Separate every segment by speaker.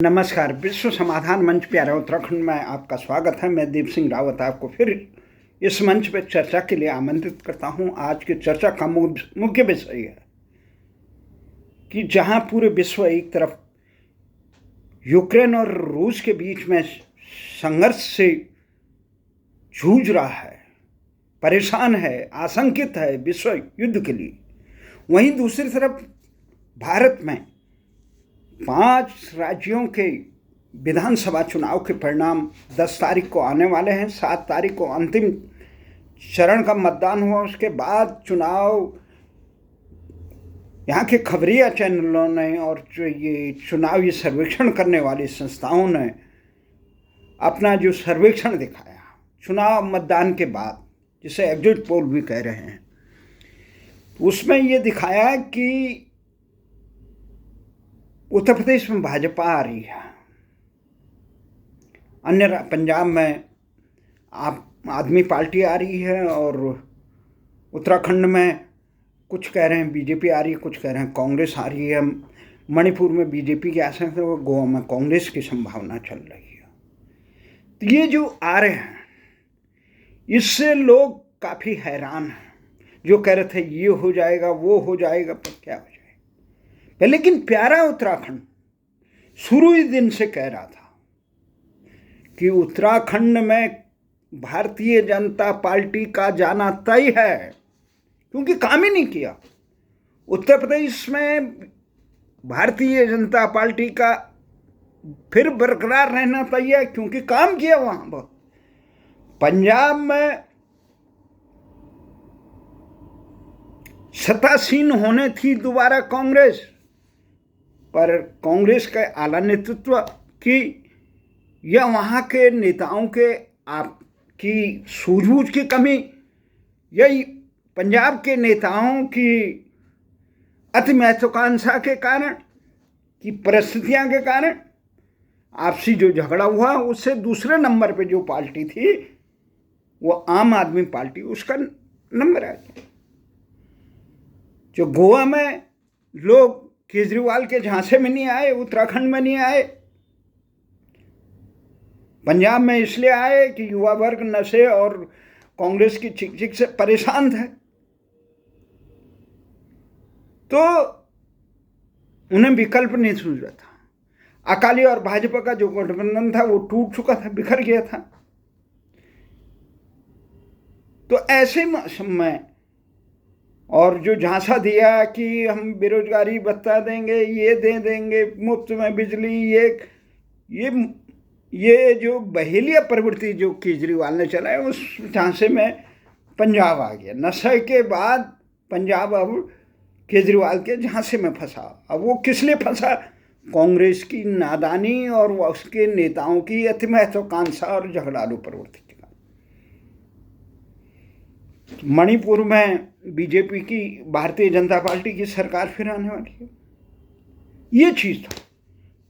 Speaker 1: नमस्कार। विश्व समाधान मंच प्यारे उत्तराखंड में आपका स्वागत है। मैं दीप सिंह रावत आपको फिर इस मंच पर चर्चा के लिए आमंत्रित करता हूं। आज की चर्चा का मुख्य विषय है कि जहां पूरे विश्व एक तरफ यूक्रेन और रूस के बीच में संघर्ष से जूझ रहा है, परेशान है, आशंकित है विश्व युद्ध के लिए, वहीं दूसरी तरफ भारत में 5 राज्यों के विधानसभा चुनाव के परिणाम 10 तारीख को आने वाले हैं। 7 तारीख को अंतिम चरण का मतदान हुआ। उसके बाद चुनाव यहाँ के खबरिया चैनलों ने और जो ये चुनावी सर्वेक्षण करने वाली संस्थाओं ने अपना जो सर्वेक्षण दिखाया चुनाव मतदान के बाद, जिसे एग्जिट पोल भी कह रहे हैं, उसमें ये दिखाया कि उत्तर प्रदेश में भाजपा आ रही है, अन्य पंजाब में आम आदमी पार्टी आ रही है, और उत्तराखंड में कुछ कह रहे हैं बीजेपी आ रही है, कुछ कह रहे हैं कांग्रेस आ रही है। मणिपुर में बीजेपी की आशा है, और गोवा में कांग्रेस की संभावना चल रही है। तो ये जो आ रहे हैं इससे लोग काफ़ी हैरान हैं। जो कह रहे थे ये हो जाएगा वो हो जाएगा, पर क्या हो जाएगा। लेकिन प्यारा उत्तराखंड शुरू ही दिन से कह रहा था कि उत्तराखंड में भारतीय जनता पार्टी का जाना तय है, क्योंकि काम ही नहीं किया। उत्तर प्रदेश में भारतीय जनता पार्टी का फिर बरकरार रहना तय है, क्योंकि काम किया वहां बहुत। पंजाब में सत्तासीन होने थी दोबारा कांग्रेस, पर कांग्रेस के आला नेतृत्व की या वहाँ के नेताओं के आपकी सूझबूझ की कमी, या पंजाब के नेताओं की अति महत्वाकांक्षा के कारण, की परिस्थितियाँ के कारण आपसी जो झगड़ा हुआ, उससे दूसरे नंबर पे जो पार्टी थी वो आम आदमी पार्टी, उसका नंबर आ गया। जो गोवा में लोग केजरीवाल के झांसे में नहीं आए, उत्तराखंड में नहीं आए, पंजाब में इसलिए आए कि युवा वर्ग नशे और कांग्रेस की चिक से परेशान थे, तो उन्हें विकल्प नहीं सूझ रहा था। अकाली और भाजपा का जो गठबंधन था वो टूट चुका था, बिखर गया था। तो ऐसे में और जो झांसा दिया कि हम बेरोजगारी भत्ता देंगे, ये दे देंगे, मुफ्त में बिजली, ये जो बहेलिया प्रवृत्ति जो केजरीवाल ने चलाए, उस झांसे में पंजाब आ गया। नशे के बाद पंजाब अब केजरीवाल के झांसे में फंसा। अब वो किस लिए फंसा? कांग्रेस की नादानी और उसके नेताओं की अति महत्वाकांक्षा और झगड़ालू प्रवृत्ति। मणिपुर में बीजेपी की, भारतीय जनता पार्टी की सरकार फिर आने वाली है, ये चीज था।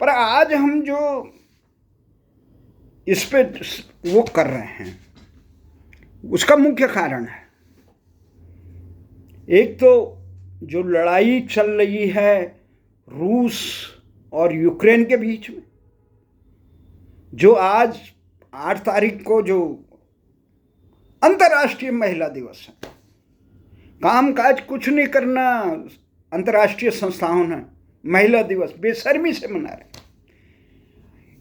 Speaker 1: पर आज हम जो इस पे वो कर रहे हैं, उसका मुख्य कारण है, एक तो जो लड़ाई चल रही है रूस और यूक्रेन के बीच में, जो आज 8 तारीख को जो अंतर्राष्ट्रीय महिला दिवस है, कामकाज कुछ नहीं करना, अंतर्राष्ट्रीय संस्थाओं ने महिला दिवस बेशर्मी से मना रहे।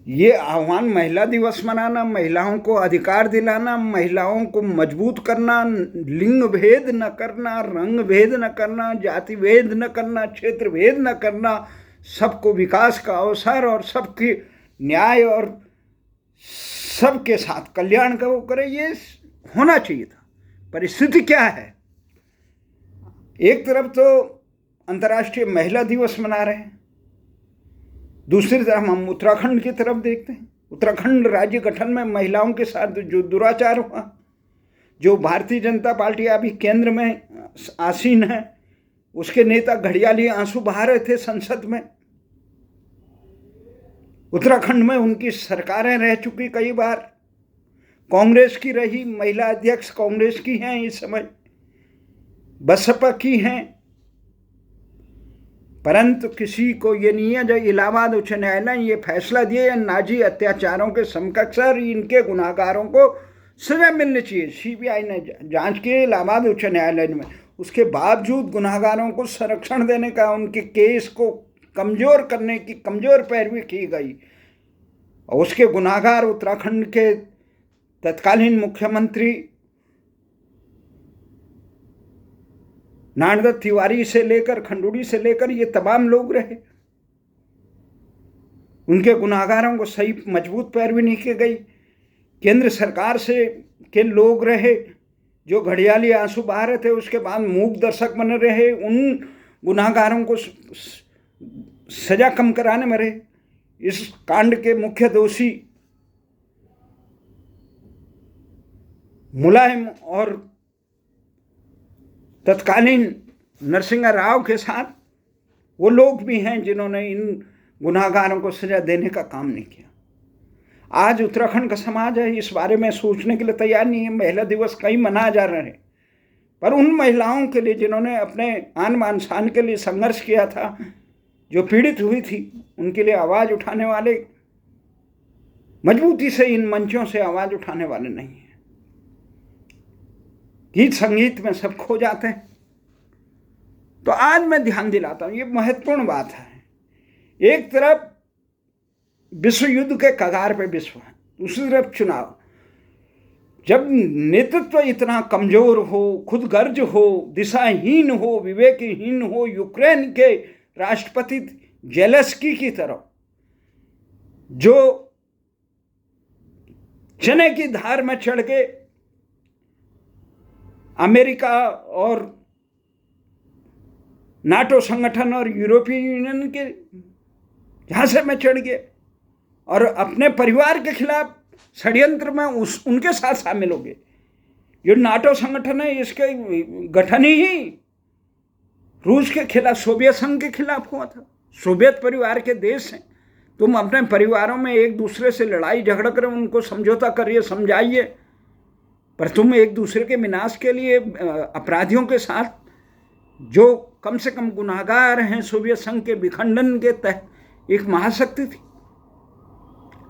Speaker 1: ये आह्वान महिला दिवस मनाना, महिलाओं को अधिकार दिलाना, महिलाओं को मजबूत करना, लिंग भेद न करना, रंग भेद न करना, जाति भेद न करना, क्षेत्र भेद न करना, सबको विकास का अवसर और सबके न्याय और सबके साथ कल्याण का वो करे, ये होना चाहिए था। परिस्थिति क्या है? एक तरफ तो अंतर्राष्ट्रीय महिला दिवस मना रहे हैं, दूसरी तरफ हम उत्तराखंड की तरफ देखते हैं। उत्तराखंड राज्य गठन में महिलाओं के साथ जो दुराचार हुआ, जो भारतीय जनता पार्टी अभी केंद्र में आसीन है, उसके नेता घड़ियाली आंसू बहा रहे थे संसद में। उत्तराखंड में उनकी सरकारें रह चुकी कई बार, कांग्रेस की रही, महिला अध्यक्ष कांग्रेस की हैं इस समय, बसपा की हैं, परंतु किसी को ये नहीं है, जो इलाहाबाद उच्च न्यायालय ने ये फैसला दिया नाजी अत्याचारों के समकक्ष और इनके गुनाहगारों को सजा मिलनी चाहिए। सीबीआई ने जांच की इलाहाबाद उच्च न्यायालय में, उसके बावजूद गुनाहगारों को संरक्षण देने का, उनके केस को कमजोर करने की कमजोर पैरवी की गई। और उसके गुनाहगार उत्तराखंड के तत्कालीन मुख्यमंत्री नारदत्त तिवारी से लेकर खंडूड़ी से लेकर ये तमाम लोग रहे। उनके गुनाहगारों को सही मजबूत पैरवी नहीं की गई। केंद्र सरकार से के लोग रहे जो घड़ियाली आंसू बहा रहे थे, उसके बाद मूक दर्शक बने रहे, उन गुनाहगारों को सजा कम कराने में रहे। इस कांड के मुख्य दोषी मुलायम और तत्कालीन नरसिंह राव के साथ वो लोग भी हैं जिन्होंने इन गुनाहगारों को सजा देने का काम नहीं किया। आज उत्तराखंड का समाज है इस बारे में सोचने के लिए तैयार नहीं है। महिला दिवस कई मनाया जा रहे हैं, पर उन महिलाओं के लिए जिन्होंने अपने आन बान शान के लिए संघर्ष किया था, जो पीड़ित हुई थी, उनके लिए आवाज़ उठाने वाले मजबूती से इन मंचों से आवाज़ उठाने वाले नहीं हैं। गीत संगीत में सब खो जाते हैं। तो आज मैं ध्यान दिलाता हूं, ये महत्वपूर्ण बात है। एक तरफ विश्व युद्ध के कगार पे विश्व है, दूसरी तरफ चुनाव। जब नेतृत्व इतना कमजोर हो, खुद गर्ज हो, दिशाहीन हो, विवेकहीन हो, यूक्रेन के राष्ट्रपति जेलेंस्की की तरह जो चने की धार में चढ़ के अमेरिका और नाटो संगठन और यूरोपीय यूनियन के झांसे में चढ़ गए और अपने परिवार के खिलाफ षड्यंत्र में उनके साथ शामिल हो गए। जो नाटो संगठन है, इसके गठन ही रूस के खिलाफ, सोवियत संघ के खिलाफ हुआ था। सोवियत परिवार के देश हैं, तुम अपने परिवारों में एक दूसरे से लड़ाई झगड़ा करें, उनको समझौता करिए, समझाइए, पर तुम एक दूसरे के विनाश के लिए अपराधियों के साथ, जो कम से कम गुनाहगार हैं सोवियत संघ के विखंडन के तहत एक महाशक्ति थी,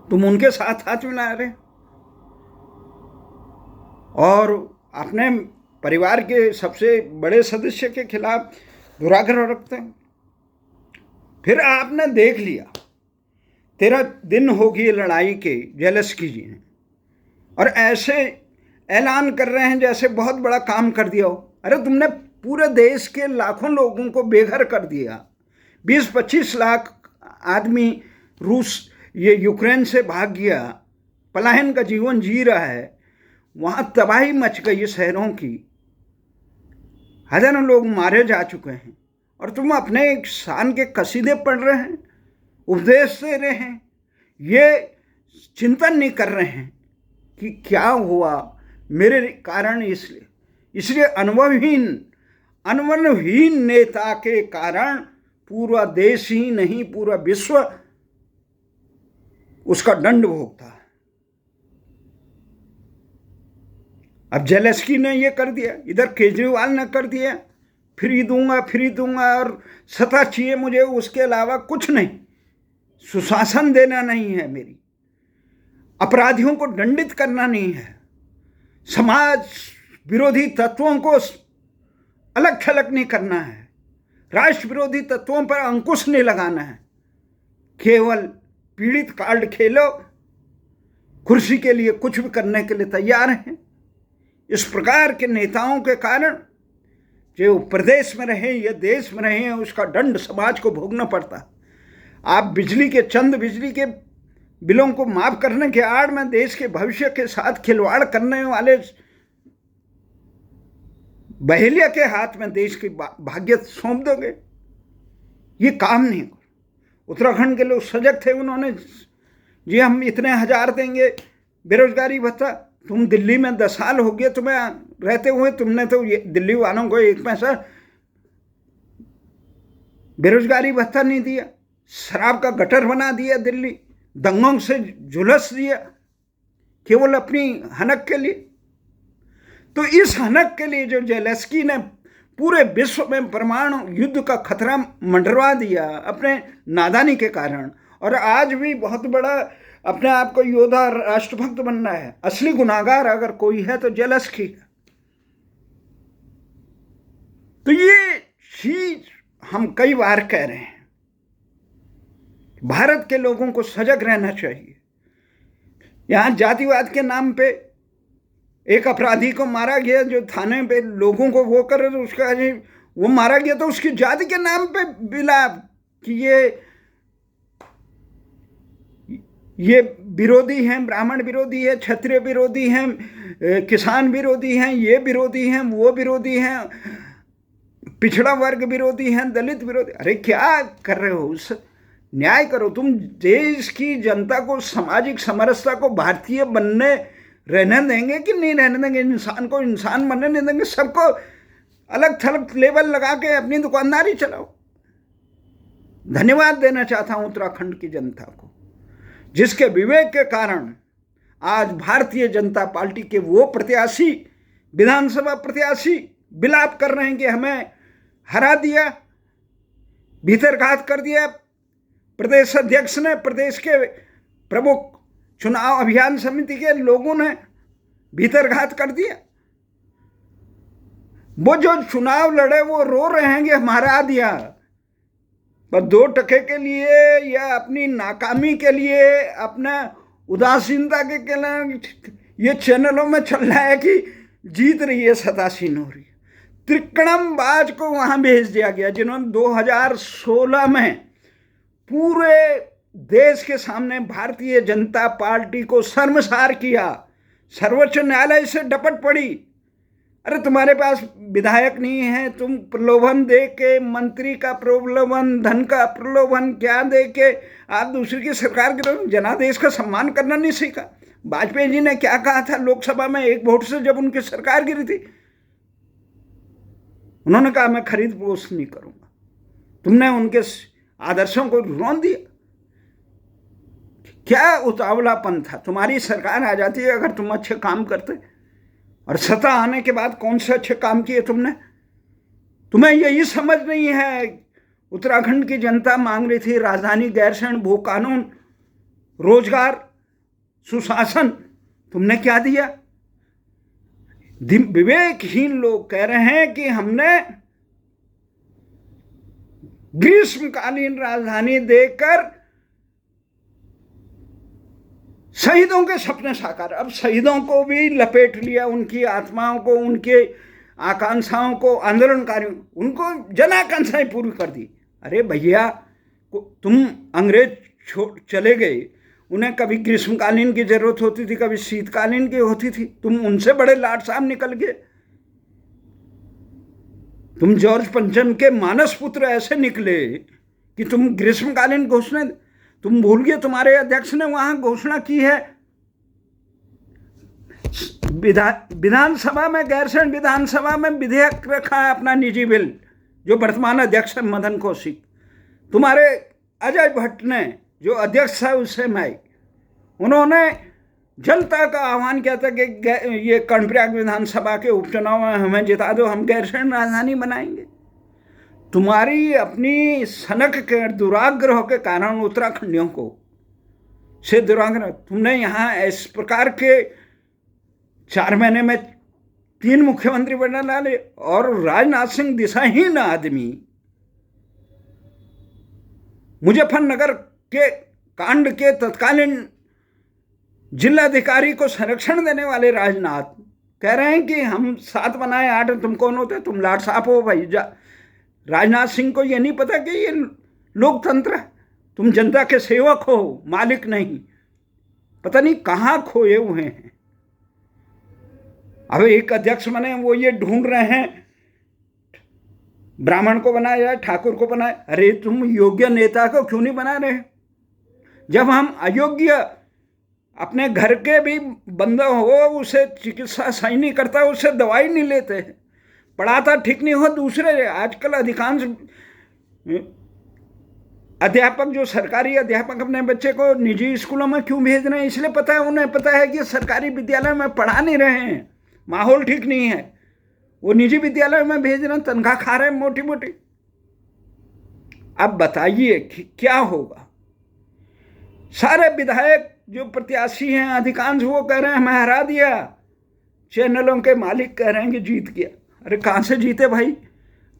Speaker 1: तुम उनके साथ हाथ मिला रहे और अपने परिवार के सबसे बड़े सदस्य के खिलाफ दुराग्रह रखते हैं। फिर आपने देख लिया 13 दिन हो गए लड़ाई के, जेलेंस्की जी ने, और ऐसे ऐलान कर रहे हैं जैसे बहुत बड़ा काम कर दिया हो। अरे तुमने पूरे देश के लाखों लोगों को बेघर कर दिया। 20-25 लाख आदमी रूस ये यूक्रेन से भाग गया, पलायन का जीवन जी रहा है, वहाँ तबाही मच गई शहरों की, हजारों लोग मारे जा चुके हैं, और तुम अपने शान के कसीदे पढ़ रहे हैं, उपदेश दे रहे हैं, ये चिंतन नहीं कर रहे हैं कि क्या हुआ मेरे कारण। इसलिए अनुभवहीन नेता के कारण पूरा देश ही नहीं, पूरा विश्व उसका दंड भोगता है। अब जेलेंस्की ने ये कर दिया, इधर केजरीवाल ने कर दिया, फ्री दूंगा और सत्ता चाहिए मुझे, उसके अलावा कुछ नहीं, सुशासन देना नहीं है मेरी, अपराधियों को दंडित करना नहीं है, समाज विरोधी तत्वों को अलग थलग नहीं करना है, राष्ट्र विरोधी तत्वों पर अंकुश नहीं लगाना है, केवल पीड़ित कार्ड खेलो, कुर्सी के लिए कुछ भी करने के लिए तैयार हैं। इस प्रकार के नेताओं के कारण जो प्रदेश में रहे या देश में रहे हैं, उसका दंड समाज को भोगना पड़ता। आप बिजली के बिलों को माफ करने के आड़ में देश के भविष्य के साथ खिलवाड़ करने वाले बहेलिया के हाथ में देश की भाग्य सौंप दोगे, ये काम नहीं हो। उत्तराखंड के लोग सजग थे, उन्होंने जी हम इतने हजार देंगे बेरोजगारी भत्ता। तुम दिल्ली में 10 साल हो गए तुम्हें रहते हुए, तुमने तो दिल्ली वालों को 1 पैसा बेरोजगारी भत्ता नहीं दिया, शराब का गटर बना दिया दिल्ली, दंगों से झुलस दिया केवल अपनी हनक के लिए। तो इस हनक के लिए जो जेलेंस्की ने पूरे विश्व में परमाणु युद्ध का खतरा मंडरवा दिया अपने नादानी के कारण, और आज भी बहुत बड़ा अपने आप को योद्धा राष्ट्रभक्त बनना है। असली गुनाहगार अगर कोई है तो जेलेंस्की है। तो ये चीज हम कई बार कह रहे हैं, भारत के लोगों को सजग रहना चाहिए। यहां जातिवाद के नाम पे एक अपराधी को मारा गया जो थाने पे लोगों को वो कर, उसका वो मारा गया तो उसकी जाति के नाम पे विलाप कि ये विरोधी हैं, ब्राह्मण विरोधी है, क्षत्रिय विरोधी हैं, किसान विरोधी हैं, ये विरोधी हैं, वो विरोधी हैं, पिछड़ा वर्ग विरोधी हैं, दलित विरोधी। अरे क्या कर रहे हो? न्याय करो। तुम देश की जनता को, सामाजिक समरसता को भारतीय बनने रहने देंगे कि नहीं रहने देंगे? इंसान को इंसान बनने नहीं देंगे? सबको अलग थलग लेबल लगा के अपनी दुकानदारी चलाओ। धन्यवाद देना चाहता हूं उत्तराखंड की जनता को, जिसके विवेक के कारण आज भारतीय जनता पार्टी के वो प्रत्याशी, विधानसभा प्रत्याशी विलाप कर रहे हैं कि हमें हरा दिया, भीतरघात कर दिया प्रदेश अध्यक्ष ने, प्रदेश के प्रमुख चुनाव अभियान समिति के लोगों ने भीतरघात कर दिया। वो जो चुनाव लड़े वो रो रहे हैं कि हम हरा दिया, पर 2 टके के लिए या अपनी नाकामी के लिए, अपना उदासीनता के लिए ये चैनलों में चल रहा है कि जीत रही है, सतासीन हो रही है। त्रिकड़मबाज को वहां भेज दिया गया जिन्होंने 2016 में पूरे देश के सामने भारतीय जनता पार्टी को शर्मसार किया। सर्वोच्च न्यायालय से डपट पड़ी। अरे तुम्हारे पास विधायक नहीं है, तुम प्रलोभन दे के, मंत्री का प्रलोभन, धन का प्रलोभन क्या दे के आप दूसरी की सरकार गिरो। जनादेश का सम्मान करना नहीं सीखा। वाजपेयी जी ने क्या कहा था लोकसभा में 1 वोट से जब उनकी सरकार गिरी थी? उन्होंने कहा मैं खरीद फरोख्त नहीं करूंगा। तुमने उनके आदर्शों को रौंद दिया। क्या उतावलापन था? तुम्हारी सरकार आ जाती है अगर तुम अच्छे काम करते, और सत्ता आने के बाद कौन से अच्छे काम किए तुमने? तुम्हें यही समझ नहीं है। उत्तराखंड की जनता मांग रही थी राजधानी, गैरसैंण, भू कानून, रोजगार, सुशासन। तुमने क्या दिया? विवेकहीन लोग कह रहे हैं कि हमने ग्रीष्मकालीन राजधानी देकर शहीदों के सपने साकार। अब शहीदों को भी लपेट लिया, उनकी आत्माओं को, उनके आकांक्षाओं को, आंदोलनकारियों, उनको जन आकांक्षाएं पूरी कर दी। अरे भैया, तुम अंग्रेज चले गए, उन्हें कभी ग्रीष्मकालीन की जरूरत होती थी, कभी शीतकालीन की होती थी। तुम उनसे बड़े लाट साहब निकल गए। तुम जॉर्ज पंचम के मानस पुत्र ऐसे निकले कि तुम ग्रीष्मकालीन घोषणा, तुम भूल गए तुम्हारे अध्यक्ष ने वहां घोषणा की है विधानसभा में, गैरसैंण विधानसभा में विधेयक रखा है अपना निजी बिल, जो वर्तमान अध्यक्ष है मदन कौशिक। तुम्हारे अजय भट्ट ने जो अध्यक्ष था उस समय, उन्होंने जनता का आह्वान किया था कि ये कर्णप्रयाग विधानसभा के उपचुनाव में हमें जिता दो, हम गैरसैंण राजधानी बनाएंगे। तुम्हारी अपनी सनक के दुराग्रह के कारण उत्तराखंडियों को से दुराग्रह, तुमने यहाँ इस प्रकार के 4 महीने में 3 मुख्यमंत्री बना डाले, और राजनाथ सिंह दिशाहीन आदमी, मुजफ्फरनगर के कांड के तत्कालीन जिलाधिकारी को संरक्षण देने वाले राजनाथ कह रहे हैं कि हम 7 बनाए 8, तुम कौन होते? तुम लाट साहब हो भाई। राजनाथ सिंह को ये नहीं पता कि ये लोकतंत्र है, तुम जनता के सेवक हो, मालिक नहीं। पता नहीं कहाँ खोए हुए हैं। अब एक अध्यक्ष बने, वो ये ढूंढ रहे हैं ब्राह्मण को बनाया जाए, ठाकुर को बनाए। अरे तुम योग्य नेता को क्यों नहीं बना रहे? जब हम अयोग्य, अपने घर के भी बंदा हो, उसे चिकित्सा सही नहीं करता, उससे दवाई नहीं लेते, पढ़ाता ठीक नहीं हो दूसरे। आजकल अधिकांश अध्यापक, जो सरकारी अध्यापक, अपने बच्चे को निजी स्कूलों में क्यों भेज रहे हैं? इसलिए पता है, उन्हें पता है कि सरकारी विद्यालय में पढ़ा नहीं रहे हैं, माहौल ठीक नहीं है। वो निजी विद्यालय में भेज रहे हैं, तनख्वाह खा रहे हैं मोटी मोटी। अब बताइए कि क्या होगा। सारे विधायक जो प्रत्याशी हैं अधिकांश वो कह रहे हैं हमें हरा दिया, चैनलों के मालिक कह रहे हैं कि जीत गया। अरे कहाँ से जीते भाई?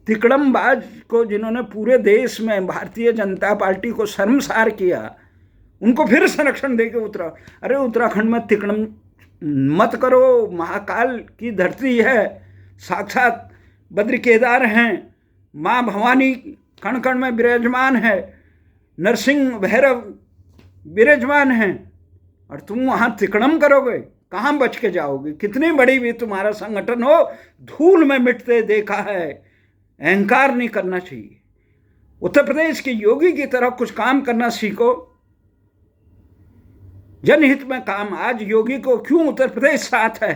Speaker 1: तिकड़मबाज को जिन्होंने पूरे देश में भारतीय जनता पार्टी को शर्मसार किया, उनको फिर संरक्षण देके उतरा। अरे उत्तराखंड में तिकड़म मत करो, महाकाल की धरती है, साक्षात बद्र केदार हैं, माँ भवानी कण कण में विराजमान है, नरसिंह भैरव विराजमान हैं, और तुम वहाँ तिकड़म करोगे? कहाँ बच के जाओगे? कितनी बड़ी भी तुम्हारा संगठन हो, धूल में मिटते देखा है। अहंकार नहीं करना चाहिए। उत्तर प्रदेश के योगी की तरह कुछ काम करना सीखो, जनहित में काम। आज योगी को क्यों उत्तर प्रदेश साथ है?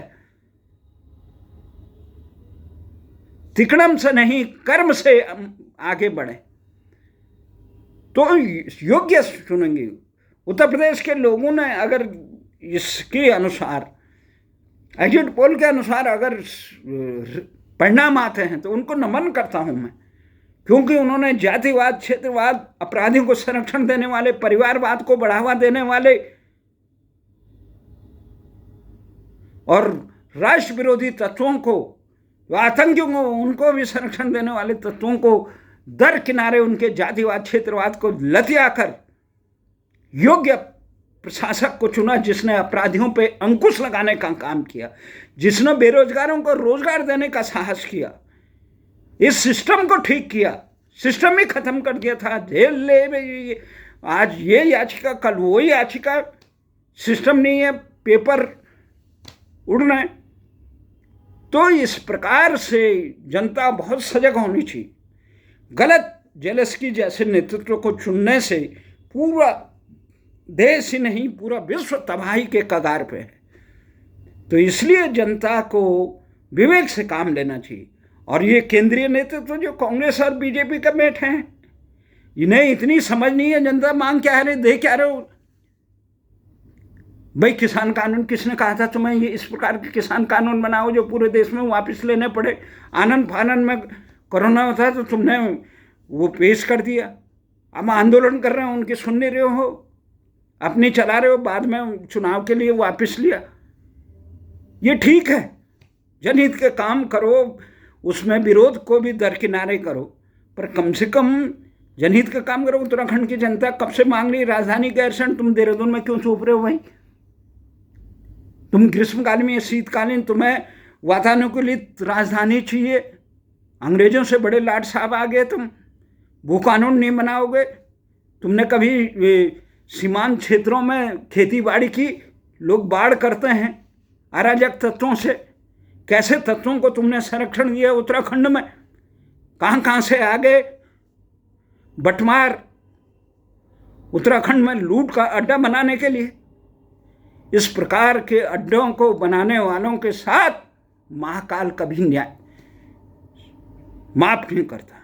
Speaker 1: तिकड़म से नहीं, कर्म से आगे बढ़े तो योग्य चुनेंगे। उत्तर प्रदेश के लोगों ने अगर इसके अनुसार, एग्जिट पोल के अनुसार अगर परिणाम आते हैं तो उनको नमन करता हूं मैं, क्योंकि उन्होंने जातिवाद, क्षेत्रवाद, अपराधियों को संरक्षण देने वाले, परिवारवाद को बढ़ावा देने वाले और राष्ट्र विरोधी तत्वों को, आतंकियों को, उनको भी संरक्षण देने वाले तत्वों को दर किनारे उनके जातिवाद, क्षेत्रवाद को लतियाकर योग्य प्रशासक को चुना, जिसने अपराधियों पे अंकुश लगाने का काम किया, जिसने बेरोजगारों को रोजगार देने का साहस किया, इस सिस्टम को ठीक किया। सिस्टम ही खत्म कर दिया था। जेल ले, आज ये याचिका, कल वो याचिका। सिस्टम नहीं है, पेपर उड़ना है। तो इस प्रकार से जनता बहुत सजग होनी चाहिए। गलत जेलेस्की जैसे नेतृत्व को चुनने से पूरा देश ही नहीं, पूरा विश्व तबाही के कगार पे है। तो इसलिए जनता को विवेक से काम लेना चाहिए। और ये केंद्रीय नेतृत्व जो कांग्रेस और बीजेपी का बैठे हैं, इन्हें इतनी समझ नहीं है जनता मांग क्या है, दे क्या रहे हो। भाई किसान कानून किसने कहा था तुम्हें ये इस प्रकार के किसान कानून बनाओ जो पूरे देश में वापस लेने पड़े? आनंद फानंद में कोरोना होता है तो तुमने वो पेश कर दिया। अब आंदोलन कर रहे हो, उनकी सुन नहीं रहे हो, अपनी चला रहे हो, बाद में चुनाव के लिए वापस लिया। ये ठीक है, जनहित के काम करो, उसमें विरोध को भी दरकिनारे करो, पर कम से कम जनहित का काम करो। उत्तराखंड की जनता कब से मांग रही राजधानी गैरसैंण, तुम देहरादून में क्यों छुप रहे हो भाई? तुम ग्रीष्मकालीन या शीतकालीन, तुम्हें वातानुकूलित राजधानी चाहिए। अंग्रेजों से बड़े लाट साहब आ गए तुम, वो कानून नहीं बनाओगे। तुमने कभी सीमांत क्षेत्रों में खेती बाड़ी की? लोग बाढ़ करते हैं अराजक तत्वों से। कैसे तत्वों को तुमने संरक्षण दिया उत्तराखंड में? कहाँ कहाँ से आ गए बटमार उत्तराखंड में लूट का अड्डा बनाने के लिए। इस प्रकार के अड्डों को बनाने वालों के साथ महाकाल कभी न्याय माफ नहीं करता।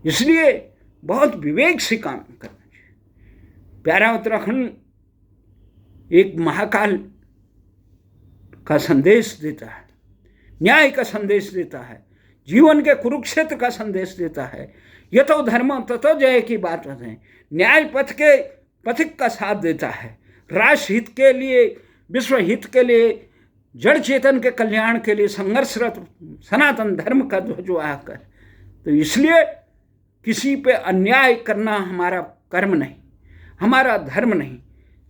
Speaker 1: इसलिए बहुत विवेक से काम करना चाहिए। प्यारा उत्तराखंड एक महाकाल का संदेश देता है, न्याय का संदेश देता है, जीवन के कुरुक्षेत्र का संदेश देता है। यतो धर्म ततो जय की बात है। न्याय पथ के पथिक का साथ देता है। राष्ट्र हित के लिए, विश्व हित के लिए, जड़ चेतन के कल्याण के लिए संघर्षरत सनातन धर्म का ध्वजवाहक है। तो इसलिए किसी पे अन्याय करना हमारा कर्म नहीं, हमारा धर्म नहीं।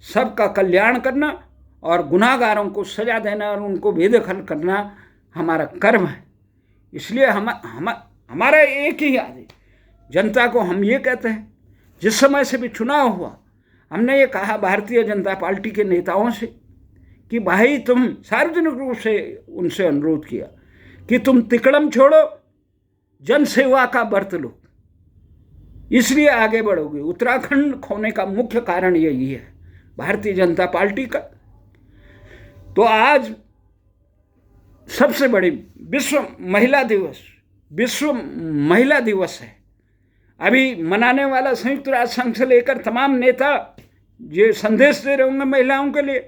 Speaker 1: सबका कल्याण करना और गुनाहगारों को सजा देना और उनको बेदखल करना हमारा कर्म है। इसलिए हमारा एक ही आदेश जनता को हम ये कहते हैं, जिस समय से भी चुनाव हुआ हमने ये कहा भारतीय जनता पार्टी के नेताओं से कि भाई तुम, सार्वजनिक रूप से उनसे अनुरोध किया कि तुम तिकड़म छोड़ो, जन सेवा का व्रत लो, इसलिए आगे बढ़ोगे। उत्तराखंड खोने का मुख्य कारण यही है भारतीय जनता पार्टी का। तो आज सबसे बड़ी विश्व महिला दिवस है। अभी मनाने वाला संयुक्त राष्ट्र संघ से लेकर तमाम नेता ये संदेश दे रहे होंगे महिलाओं के लिए।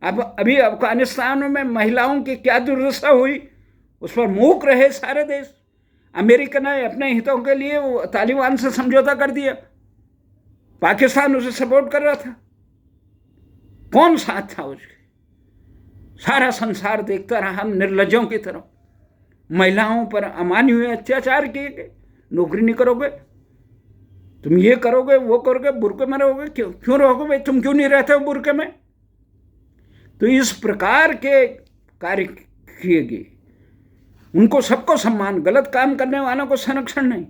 Speaker 1: अब अभी अफगानिस्तान में महिलाओं की क्या दुर्दशा हुई, उस पर मूक रहे सारे देश। अमेरिका ने अपने हितों के लिए वो तालिबान से समझौता कर दिया, पाकिस्तान उसे सपोर्ट कर रहा था। कौन साथ था उसके? सारा संसार देखता रहा निर्लज्जों की तरह। महिलाओं पर अमानवीय अत्याचार किए गए। नौकरी नहीं करोगे, तुम ये करोगे, वो करोगे, बुर्के में रहोगे। क्यों रहोगे भाई? तुम क्यों नहीं रहते हो बुर्के में? तो इस प्रकार के कार्य किए गए। उनको सबको सम्मान, गलत काम करने वालों को संरक्षण नहीं।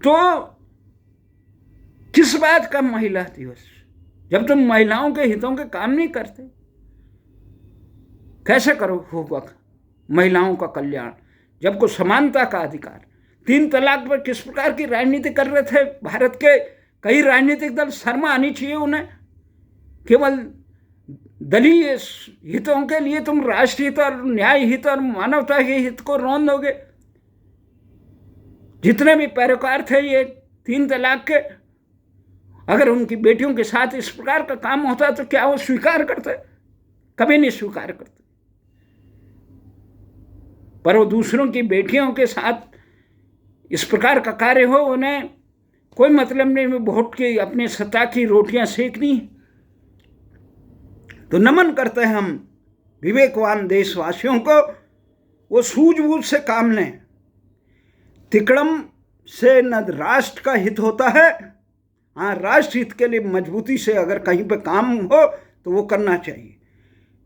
Speaker 1: तो किस बात का महिला दिवस? जब तुम महिलाओं के हितों के काम नहीं करते, कैसे करो होगा महिलाओं का कल्याण? जब को समानता का अधिकार, 3 तलाक पर किस प्रकार की राजनीति कर रहे थे भारत के कई राजनीतिक दल। शर्म आनी चाहिए उन्हें। केवल दलीय हितों के लिए तुम राष्ट्रीय हित और न्याय हित और मानवता के हित को रौंद दोगे। जितने भी पैरोकार थे ये 3 तलाक के, अगर उनकी बेटियों के साथ इस प्रकार का काम होता तो क्या वो स्वीकार करते? कभी नहीं स्वीकार करते। पर वो दूसरों की बेटियों के साथ इस प्रकार का कार्य हो, उन्हें कोई मतलब नहीं, वोट की अपनी सत्ता की रोटियां सेकनी। तो नमन करते हैं हम विवेकवान देशवासियों को। वो सूझबूझ से काम लें। तिकड़म से न राष्ट्र का हित होता है। हाँ, राष्ट्र हित के लिए मजबूती से अगर कहीं पे काम हो तो वो करना चाहिए,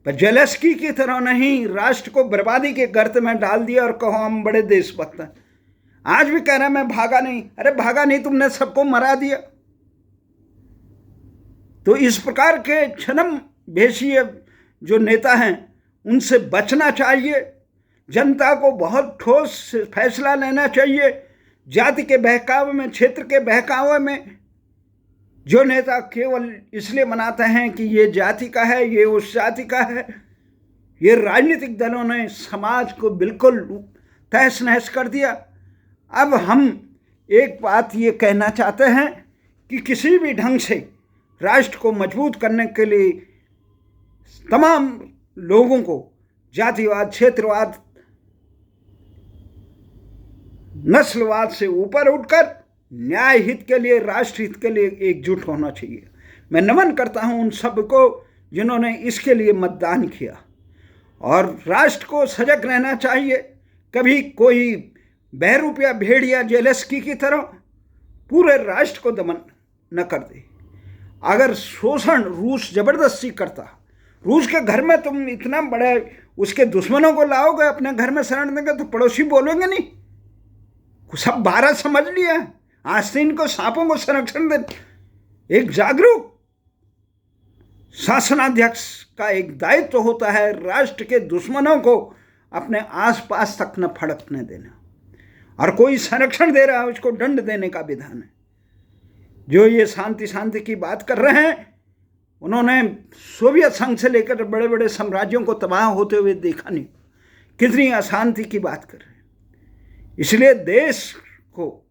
Speaker 1: पर जेलेस्की की तरह नहीं राष्ट्र को बर्बादी के गर्त में डाल दिया और कहो हम बड़े देशभक्त हैं। आज भी कह रहा मैं भागा नहीं। अरे भागा नहीं, तुमने सबको मरा दिया। तो इस प्रकार के छद्म भेषीय जो नेता हैं उनसे बचना चाहिए। जनता को बहुत ठोस फैसला लेना चाहिए। जाति के बहकावे में, क्षेत्र के बहकावे में जो नेता केवल इसलिए मनाते हैं कि ये जाति का है, ये उस जाति का है, ये राजनीतिक दलों ने समाज को बिल्कुल तहस नहस कर दिया। अब हम एक बात ये कहना चाहते हैं कि किसी भी ढंग से राष्ट्र को मजबूत करने के लिए तमाम लोगों को जातिवाद, क्षेत्रवाद, नस्लवाद से ऊपर उठकर न्याय हित के लिए, राष्ट्र हित के लिए एकजुट होना चाहिए। मैं नमन करता हूं उन सबको जिन्होंने इसके लिए मतदान किया। और राष्ट्र को सजग रहना चाहिए। कभी कोई बहरूपिया भेड़िया जेलेस्की की तरह पूरे राष्ट्र को दमन न कर दे। अगर शोषण रूस जबरदस्ती करता, रूस के घर में तुम इतना बड़े उसके दुश्मनों को लाओगे, अपने घर में शरण देंगे तो पड़ोसी बोलेंगे नहीं? सब भारत समझ लिया। आस्तीन को, सांपों को संरक्षण दे। एक जागरूक शासनाध्यक्ष का एक दायित्व होता है राष्ट्र के दुश्मनों को अपने आसपास तक न फड़कने देना। और कोई संरक्षण दे रहा है उसको दंड देने का विधान है। जो ये शांति की बात कर रहे हैं, उन्होंने सोवियत संघ से लेकर बड़े बड़े साम्राज्यों को तबाह होते हुए देखा नहीं। कितनी अशांति की बात कर रहे हैं। इसलिए देश को,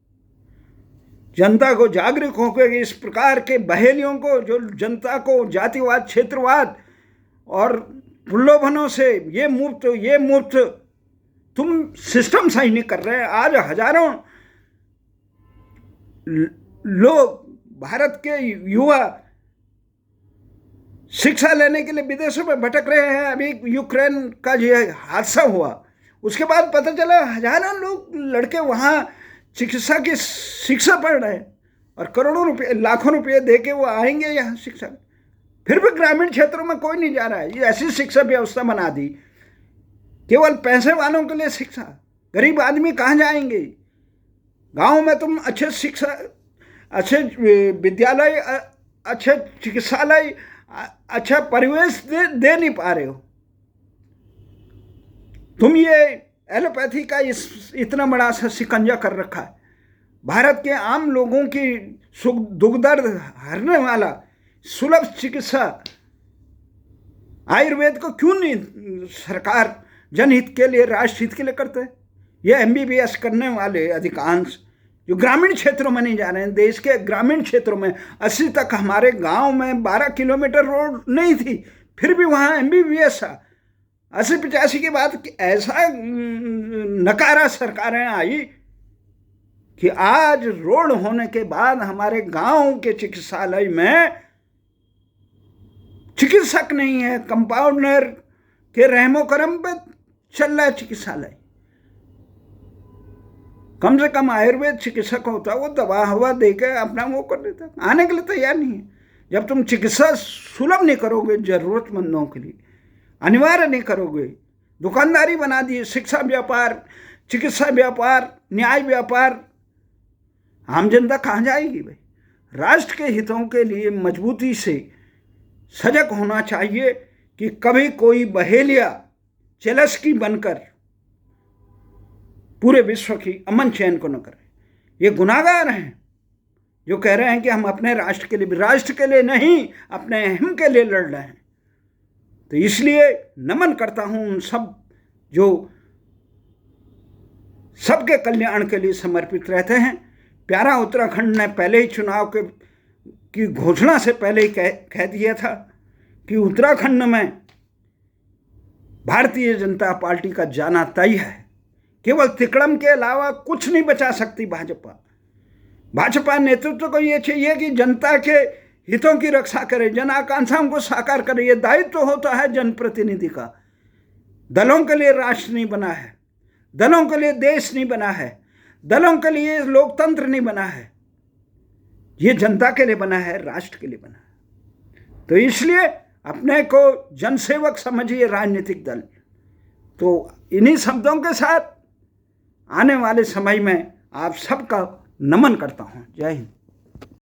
Speaker 1: जनता को जागरूक होकर इस प्रकार के बहेलियों को, जो जनता को जातिवाद, क्षेत्रवाद और प्रलोभनों से ये मुफ्त, तुम सिस्टम सही नहीं कर रहे। आज हजारों लोग, भारत के युवा शिक्षा लेने के लिए विदेशों में भटक रहे हैं। अभी यूक्रेन का जो हादसा हुआ उसके बाद पता चला हजारों लोग, लड़के वहाँ चिकित्सा की शिक्षा पढ़ रहे हैं और करोड़ों रुपए, लाखों रुपए दे के वो आएंगे यहाँ शिक्षा। फिर भी ग्रामीण क्षेत्रों में कोई नहीं जा रहा है। ये ऐसी शिक्षा व्यवस्था बना दी, केवल पैसे वालों के लिए शिक्षा। गरीब आदमी कहाँ जाएंगे? गांव में तुम अच्छे शिक्षा, अच्छे विद्यालय, अच्छे चिकित्सालय, अच्छा परिवेश दे नहीं पा रहे हो। तुम ये एलोपैथी का इतना बड़ा सा शिकंजा कर रखा है। भारत के आम लोगों की सुख दुख दर्द हरने वाला सुलभ चिकित्सा आयुर्वेद को क्यों नहीं सरकार जनहित के लिए, राष्ट्रहित के लिए करते हैं? ये MBBS करने वाले अधिकांश जो ग्रामीण क्षेत्रों में नहीं जा रहे हैं। देश के ग्रामीण क्षेत्रों में 80 तक हमारे गांव में 12 किलोमीटर रोड नहीं थी, फिर भी वहाँ MBBS था। 80-85 के बाद ऐसा नकारा सरकारें आई कि आज रोड होने के बाद हमारे गांव के चिकित्सालय में चिकित्सक नहीं है, कंपाउंडर के रहमो करम पे चल रहा है चिकित्सालय। कम से कम आयुर्वेद चिकित्सक होता, वो दवा हवा देकर अपना वो कर देता, आने के लिए तैयार नहीं है। जब तुम चिकित्सा सुलभ नहीं करोगे जरूरतमंदों के लिए, अनिवार्य नहीं करोगे, दुकानदारी बना दी, शिक्षा व्यापार, चिकित्सा व्यापार, न्याय व्यापार, आम जनता कहाँ जाएगी भाई? राष्ट्र के हितों के लिए मजबूती से सजग होना चाहिए कि कभी कोई बहेलिया चेलस्की बनकर पूरे विश्व की अमन चैन को न करे। ये गुनाहगार हैं जो कह रहे हैं कि हम अपने राष्ट्र के लिए, राष्ट्र के लिए नहीं, अपने अहम के लिए लड़ रहे हैं। तो इसलिए नमन करता हूं उन सब जो सबके कल्याण के लिए समर्पित रहते हैं। प्यारा उत्तराखंड ने पहले ही चुनाव की घोषणा से पहले ही कह दिया था कि उत्तराखंड में भारतीय जनता पार्टी का जाना तय है। केवल तिकड़म के अलावा कुछ नहीं बचा सकती भाजपा नेतृत्व को ये चाहिए कि जनता के हितों की रक्षा करे, जन आकांक्षाओं को साकार करे। ये दायित्व होता है जनप्रतिनिधि का। दलों के लिए राष्ट्र नहीं बना है, दलों के लिए देश नहीं बना है, दलों के लिए लोकतंत्र नहीं बना है। ये जनता के लिए बना है, राष्ट्र के लिए बना है। तो इसलिए अपने को जनसेवक समझिए राजनीतिक दल। तो इन्हीं शब्दों के साथ आने वाले समय में आप सबका नमन करता हूँ। जय हिंद।